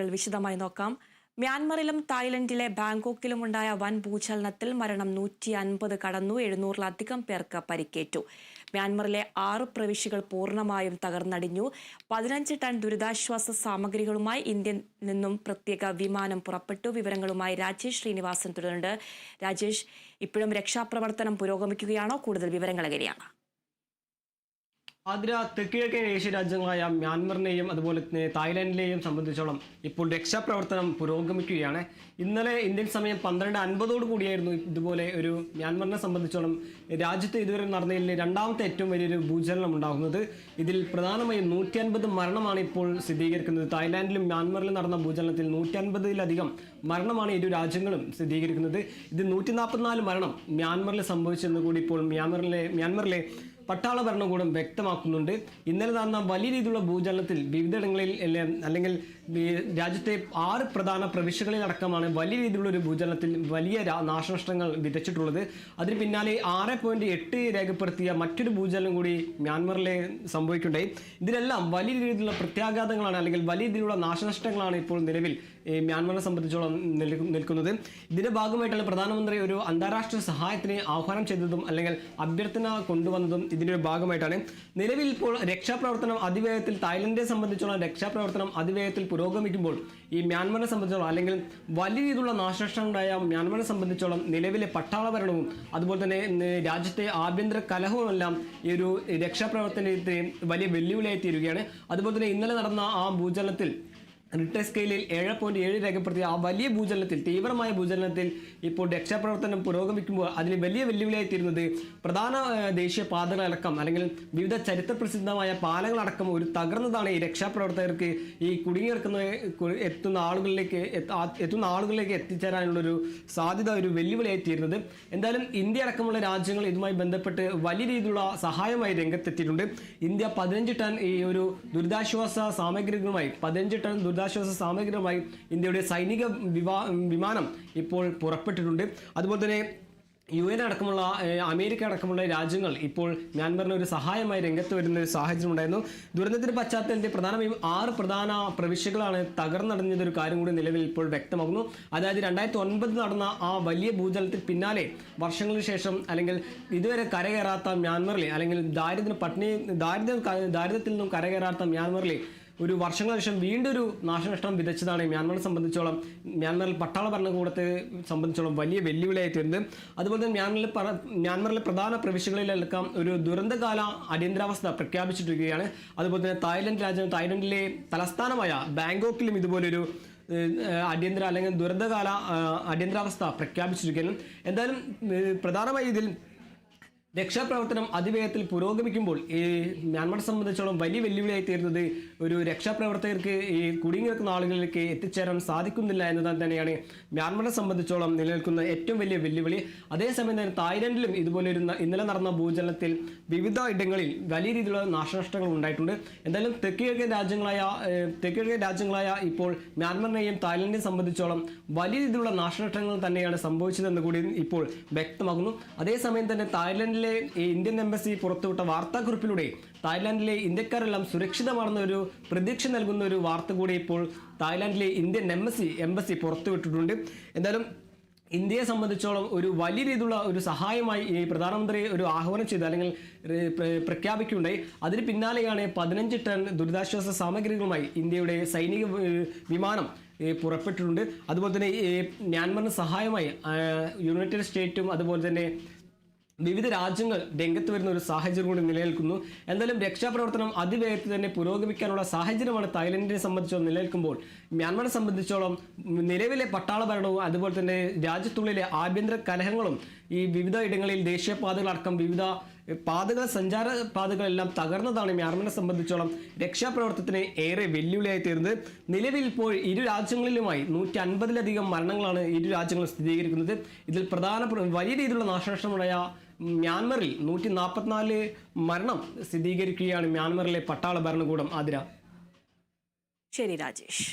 വാർത്തകൾ വിശദമായി നോക്കാം. മ്യാൻമറിലും തായ്ലൻഡിലെ ബാങ്കോക്കിലും ഉണ്ടായ വൻ ഭൂചലനത്തിൽ മരണം 150 കടന്നു. 700-ലധികം പേർക്ക് പരിക്കേറ്റു. മ്യാൻമറിലെ 6 പ്രവിശ്യകൾ പൂർണ്ണമായും തകർന്നടിഞ്ഞു. 15 ടൺ ദുരിതാശ്വാസ സാമഗ്രികളുമായി ഇന്ത്യയിൽ നിന്നും പ്രത്യേക വിമാനം പുറപ്പെട്ടു. വിവരങ്ങളുമായി രാജേഷ് ശ്രീനിവാസൻ തുടരുന്നുണ്ട്. രാജേഷ്, ഇപ്പോഴും രക്ഷാപ്രവർത്തനം പുരോഗമിക്കുകയാണോ? കൂടുതൽ വിവരങ്ങൾ എങ്ങനെയാണ്? ആതിര, തെക്കിഴക്കൻ ഏഷ്യൻ രാജ്യങ്ങളായ മ്യാൻമറിനെയും അതുപോലെ തന്നെ തായ്ലാൻഡിലെയും സംബന്ധിച്ചോളം ഇപ്പോൾ രക്ഷാപ്രവർത്തനം പുരോഗമിക്കുകയാണ്. ഇന്നലെ ഇന്ത്യൻ സമയം 12:50 കൂടിയായിരുന്നു ഇതുപോലെ ഒരു മ്യാൻമറിനെ സംബന്ധിച്ചോളം രാജ്യത്ത് ഇതുവരെ നടന്നതിൽ രണ്ടാമത്തെ ഏറ്റവും വലിയൊരു ഭൂചലനം ഉണ്ടാകുന്നത്. ഇതിൽ പ്രധാനമായും 150 മരണമാണ് ഇപ്പോൾ സ്ഥിരീകരിക്കുന്നത്. തായ്ലാൻഡിലും മ്യാൻമറിലും നടന്ന ഭൂചലനത്തിൽ 150-ലധികം മരണമാണ് ഇരു രാജ്യങ്ങളും സ്ഥിരീകരിക്കുന്നത്. ഇത് 144 മരണം മ്യാൻമറിൽ സംഭവിച്ചെന്ന് കൂടി ഇപ്പോൾ മ്യാൻമറിലെ പട്ടാള ഭരണകൂടം വ്യക്തമാക്കുന്നുണ്ട്. ഇന്നലെ നടന്ന വലിയ രീതിയിലുള്ള ഭൂചലനത്തിൽ വിവിധയിടങ്ങളിൽ അല്ലെങ്കിൽ രാജ്യത്തെ 6 പ്രധാന പ്രവിശ്യകളിൽ അടക്കമാണ് വലിയ രീതിയിലുള്ള ഒരു ഭൂചലനത്തിൽ വലിയ നാശനഷ്ടങ്ങൾ വിതച്ചിട്ടുള്ളത്. അതിന് പിന്നാലെ 6.8 രേഖപ്പെടുത്തിയ മറ്റൊരു ഭൂചലനം കൂടി മ്യാൻമറിലെ സംഭവിക്കുകയുണ്ടായി. ഇതിലെല്ലാം വലിയ രീതിയിലുള്ള പ്രത്യാഘാതങ്ങളാണ് അല്ലെങ്കിൽ വലിയ രീതിയിലുള്ള നാശനഷ്ടങ്ങളാണ് ഇപ്പോൾ നിലവിൽ മ്യാൻമറിനെ സംബന്ധിച്ചോളം നിൽക്കുന്നത്. ഇതിന്റെ ഭാഗമായിട്ടാണ് പ്രധാനമന്ത്രി ഒരു അന്താരാഷ്ട്ര സഹായത്തിന് ആഹ്വാനം ചെയ്തതും അല്ലെങ്കിൽ അഭ്യർത്ഥന കൊണ്ടുവന്നതും ഇതിന്റെ ഒരു ഭാഗമായിട്ടാണ്. നിലവിൽ ഇപ്പോൾ രക്ഷാപ്രവർത്തനം അതിവേഗത്തിൽ തായ്ലൻഡിനെ സംബന്ധിച്ചോളം രക്ഷാപ്രവർത്തനം അതിവേഗത്തിൽ പുരോഗമിക്കുമ്പോൾ ഈ മ്യാൻമറിനെ സംബന്ധിച്ചോളം അല്ലെങ്കിൽ വലിയ രീതിയിലുള്ള നാശനഷ്ടമുണ്ടായ മ്യാൻമറിനെ സംബന്ധിച്ചോളം നിലവിലെ പട്ടാള ഭരണവും അതുപോലെ തന്നെ രാജ്യത്തെ ആഭ്യന്തര കലഹവുമെല്ലാം ഈ ഒരു രക്ഷാപ്രവർത്തനത്തിന് വലിയ വെല്ലുവിളിയായി തീരുകയാണ്. അതുപോലെ തന്നെ ഇന്നലെ നടന്ന ആ ഭൂചലനത്തിൽ റിക്ടർ സ്കെയിലിൽ 7.7 രേഖപ്പെടുത്തിയ ആ വലിയ ഭൂചലനത്തിൽ, തീവ്രമായ ഭൂചലനത്തിൽ ഇപ്പോൾ രക്ഷാപ്രവർത്തനം പുരോഗമിക്കുമ്പോൾ അതിന് വലിയ വെല്ലുവിളിയായി തീരുന്നത് പ്രധാന ദേശീയ പാതകളടക്കം അല്ലെങ്കിൽ വിവിധ ചരിത്ര പ്രസിദ്ധമായ പാലങ്ങളടക്കം ഒരു തകർന്നതാണ് ഈ രക്ഷാപ്രവർത്തകർക്ക് ഈ എത്തുന്ന ആളുകളിലേക്ക് എത്തിച്ചേരാനുള്ളൊരു സാധ്യത ഒരു വെല്ലുവിളിയായി തീരുന്നത്. എന്തായാലും ഇന്ത്യ അടക്കമുള്ള രാജ്യങ്ങൾ ഇതുമായി ബന്ധപ്പെട്ട് വലിയ രീതിയിലുള്ള സഹായമായി രംഗത്തെത്തിയിട്ടുണ്ട്. ഇന്ത്യ 15 ടൺ ഈ ഒരു ദുരിതാശ്വാസ സാമഗ്രികളുമായി ഇന്ത്യയുടെ സൈനിക വിമാനം ഇപ്പോൾ പുറപ്പെട്ടിട്ടുണ്ട്. അതുപോലെ തന്നെ UN അടക്കമുള്ള അമേരിക്ക അടക്കമുള്ള രാജ്യങ്ങൾ ഇപ്പോൾ മ്യാൻമറിന് ഒരു സഹായമായി രംഗത്ത് വരുന്ന ഒരു സാഹചര്യം ഉണ്ടായിരുന്നു. ദുരന്തത്തിന്റെ പശ്ചാത്തലത്തിൽ പ്രധാനമായും 6 പ്രധാന പ്രവിശ്യകളാണ് തകർന്നടഞ്ഞതൊരു കാര്യം കൂടി നിലവിൽ ഇപ്പോൾ വ്യക്തമാകുന്നു. അതായത് 2009 നടന്ന ആ വലിയ ഭൂചലനത്തിന് പിന്നാലെ വർഷങ്ങൾക്ക് ശേഷം അല്ലെങ്കിൽ ഇതുവരെ കരകയറാത്ത മ്യാൻമറിലെ അല്ലെങ്കിൽ ദാരിദ്ര്യത്തിൽ നിന്നും കരകയറാത്ത മ്യാൻമറിലെ ഒരു വർഷങ്ങൾക്ക് ശേഷം വീണ്ടും ഒരു നാശനഷ്ടം വിതച്ചതാണ് മ്യാൻമറിനെ സംബന്ധിച്ചോളം മ്യാൻമറിൽ പട്ടാള ഭരണകൂടത്തെ സംബന്ധിച്ചോളം വലിയ വെല്ലുവിളിയായി തീരുന്നത്. അതുപോലെ തന്നെ മ്യാൻമറിലെ പ്രധാന പ്രവിശ്യകളിലെല്ലാം ഒരു ദുരന്തകാല അടിയന്തരാവസ്ഥ പ്രഖ്യാപിച്ചിരിക്കുകയാണ്. അതുപോലെ തന്നെ തായ്ലൻഡിലെ തലസ്ഥാനമായ ബാങ്കോക്കിലും ഇതുപോലൊരു അടിയന്തര അല്ലെങ്കിൽ ദുരന്തകാല അടിയന്തരാവസ്ഥ പ്രഖ്യാപിച്ചിരിക്കുകയാണ്. എന്തായാലും പ്രധാനമായി ഇതിൽ രക്ഷാപ്രവർത്തനം അതിവേഗത്തിൽ പുരോഗമിക്കുമ്പോൾ ഈ മ്യാൻമറെ സംബന്ധിച്ചോളം വലിയ വെല്ലുവിളിയായി തീരുന്നത് ഒരു രക്ഷാപ്രവർത്തകർക്ക് ഈ കുടുങ്ങിയിരിക്കുന്ന ആളുകളിലേക്ക് എത്തിച്ചേരാൻ സാധിക്കുന്നില്ല എന്നത് തന്നെയാണ് മ്യാൻമറെ സംബന്ധിച്ചോളം നിലനിൽക്കുന്ന ഏറ്റവും വലിയ വെല്ലുവിളി. അതേസമയം തന്നെ തായ്ലൻഡിലും ഇതുപോലെ ഇന്നലെ നടന്ന ഭൂചലനത്തിൽ വിവിധ ഇടങ്ങളിൽ വലിയ രീതിയിലുള്ള നാശനഷ്ടങ്ങൾ ഉണ്ടായിട്ടുണ്ട്. എന്തായാലും തെക്കിഴക്കൻ രാജ്യങ്ങളായ ഇപ്പോൾ മ്യാൻമറിനെയും തായ്ലൻഡിനെയും സംബന്ധിച്ചോളം വലിയ രീതിയിലുള്ള നാശനഷ്ടങ്ങൾ തന്നെയാണ് സംഭവിച്ചതെന്ന് കൂടി ഇപ്പോൾ വ്യക്തമാകുന്നു. അതേസമയം തന്നെ തായ്ലൻഡിലെ ഇന്ത്യൻ എംബസി പുറത്തുവിട്ട വാർത്താക്കുറിപ്പിലൂടെ തായ്ലാൻഡിലെ ഇന്ത്യക്കാരെല്ലാം സുരക്ഷിതമാണെന്ന ഒരു പ്രതീക്ഷ നൽകുന്ന ഒരു വാർത്ത കൂടി ഇപ്പോൾ തായ്ലാൻഡിലെ ഇന്ത്യൻ എംബസി പുറത്തുവിട്ടിട്ടുണ്ട്. എന്തായാലും ഇന്ത്യയെ സംബന്ധിച്ചോളം ഒരു വലിയ രീതിയിലുള്ള ഒരു സഹായമായി ഈ പ്രധാനമന്ത്രി ഒരു ആഹ്വാനം ചെയ്ത് അല്ലെങ്കിൽ പ്രഖ്യാപിക്കുകയുണ്ടായി. അതിന് പിന്നാലെയാണ് 15 ടൺ ദുരിതാശ്വാസ സാമഗ്രികളുമായി ഇന്ത്യയുടെ സൈനിക വിമാനം പുറപ്പെട്ടിട്ടുണ്ട്. അതുപോലെ തന്നെ മ്യാൻമറിന് സഹായമായി യുണൈറ്റഡ് സ്റ്റേറ്റും അതുപോലെ തന്നെ വിവിധ രാജ്യങ്ങൾ രംഗത്ത് വരുന്ന ഒരു സാഹചര്യം കൂടി നിലനിൽക്കുന്നു. എന്തായാലും രക്ഷാപ്രവർത്തനം അതിവേഗത്തിൽ തന്നെ പുരോഗമിക്കാനുള്ള സാഹചര്യമാണ് തായ്ലൻഡിനെ സംബന്ധിച്ചോളം നിലനിൽക്കുമ്പോൾ മ്യാൻമറിനെ സംബന്ധിച്ചോളം നിലവിലെ പട്ടാള ഭരണവും അതുപോലെ തന്നെ രാജ്യത്തുള്ളിലെ ആഭ്യന്തര കലഹങ്ങളും ഈ വിവിധ ഇടങ്ങളിൽ ദേശീയപാതകളടക്കം വിവിധ സഞ്ചാര പാതകളെല്ലാം തകർന്നതാണ് മ്യാൻമറിനെ സംബന്ധിച്ചോളം രക്ഷാപ്രവർത്തനത്തിന് ഏറെ വെല്ലുവിളിയായി തീർന്നത്. നിലവിൽ ഇപ്പോൾ ഇരു രാജ്യങ്ങളിലുമായി 150-ലധികം മരണങ്ങളാണ് ഇരു രാജ്യങ്ങളും സ്ഥിരീകരിക്കുന്നത്. ഇതിൽ വലിയ രീതിയിലുള്ള നാശനഷ്ടമുണ്ടായ മ്യാൻമറിൽ 144 മരണം സ്ഥിരീകരിക്കുകയാണ് മ്യാൻമറിലെ പട്ടാള ഭരണകൂടം. ആതിര. ശരി രാജേഷ്.